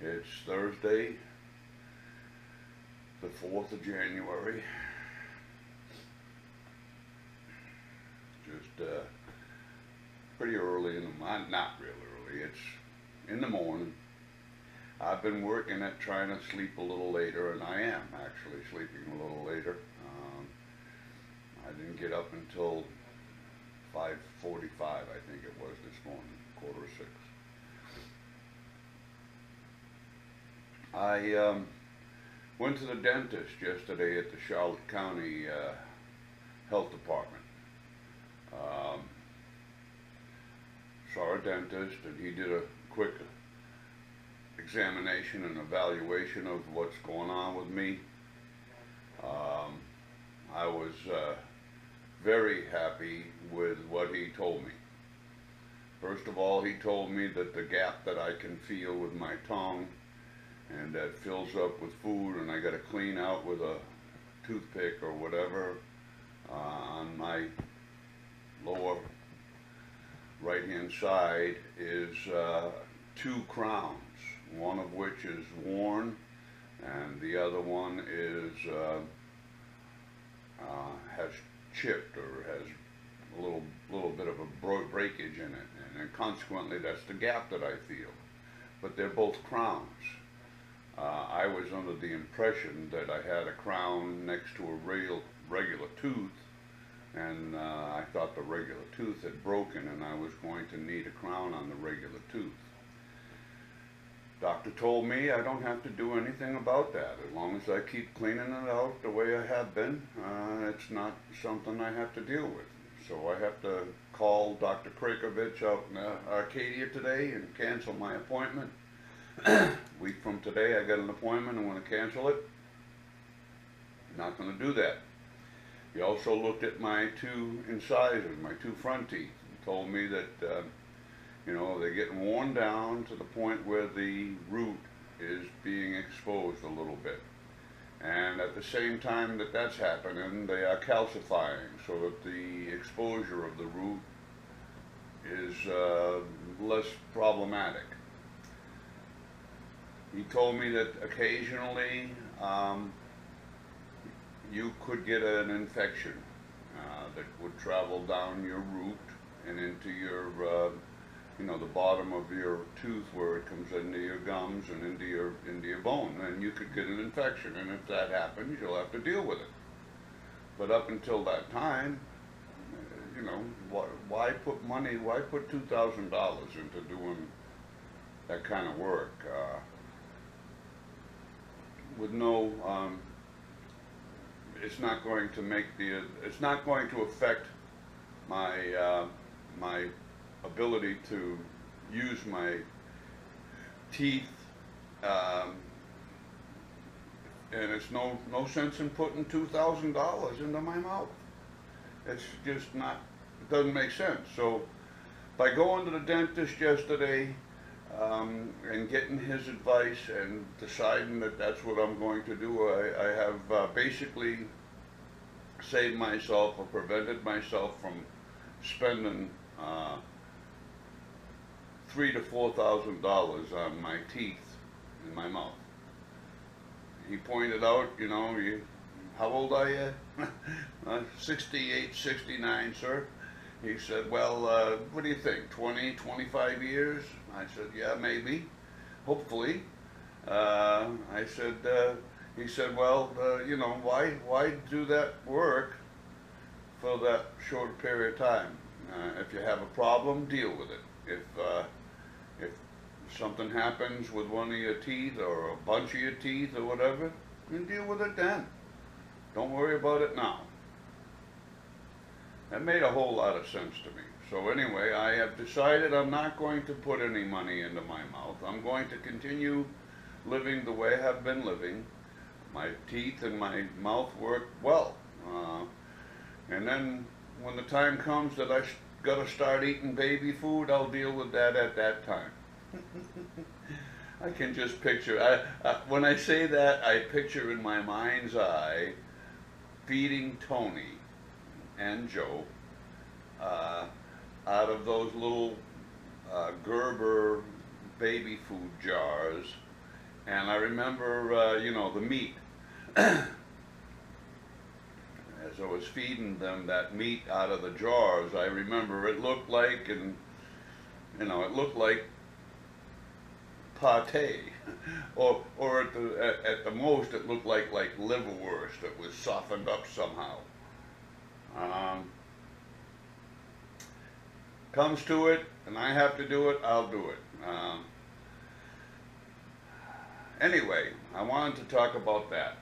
It's Thursday, the 4th of January. Just pretty early in the morning, not real early, it's in the morning. I've been working at trying to sleep a little later, and I am actually sleeping a little later. I didn't get up until 5:45, I think it was this morning, 5:45. I went to the dentist yesterday at the Charlotte County Health Department. Um, Saw a dentist, and he did a quick examination and evaluation of what's going on with me. I was very happy with what he told me. First of all, he told me that the gap that I can feel with my tongue and that fills up with food and I got to clean out with a toothpick or whatever on my lower right hand side is 2 crowns, one of which is worn and the other one is has chipped or has a little bit of a breakage in it, and consequently that's the gap that I feel. But they're both crowns. I was under the impression that I had a crown next to a regular tooth, and I thought the regular tooth had broken and I was going to need a crown on the regular tooth. Doctor told me I don't have to do anything about that. As long as I keep cleaning it out the way I have been, it's not something I have to deal with. So I have to call Dr. Krakovich out in Arcadia today and cancel my appointment. Week from today I got an appointment. I want to cancel it. I'm not going to do that. He also looked at my 2 incisors, my 2 front teeth, and told me that they're getting worn down to the point where the root is being exposed a little bit. And at the same time that that's happening, they are calcifying so that the exposure of the root is less problematic. He told me that occasionally you could get an infection that would travel down your root and into your the bottom of your tooth where it comes into your gums and into your bone, and you could get an infection, and if that happens you'll have to deal with it. But up until that time, why put money, why put $2,000 into doing that kind of work with no it's not going to affect my my ability to use my teeth, and it's no sense in putting $2,000 into my mouth. It's just not, it doesn't make sense. So by going to the dentist yesterday and getting his advice and deciding that that's what I'm going to do, I have basically saved myself or prevented myself from spending $3,000 to $4,000 on my teeth in my mouth. He pointed out, how old are you? 68, 69, sir. He said, well, what do you think, 20, 25 years? I said, yeah, maybe, hopefully. I said, he said, well, why do that work for that short period of time? If you have a problem, deal with it. If something happens with one of your teeth or a bunch of your teeth or whatever, then deal with it then. Don't worry about it now. That made a whole lot of sense to me. So anyway, I have decided I'm not going to put any money into my mouth. I'm going to continue living the way I've been living. My teeth and my mouth work well. And then when the time comes that I gotta start eating baby food, I'll deal with that at that time. I can just picture, when I say that, I picture in my mind's eye feeding Tony and Joe out of those little Gerber baby food jars And I remember, you know, the meat. As I was feeding them that meat out of the jars, I remember it looked like, and you know, it looked like pate, or at the most, it looked like liverwurst that was softened up somehow. Um, Comes to it, and I have to do it, I'll do it. Anyway, I wanted to talk about that.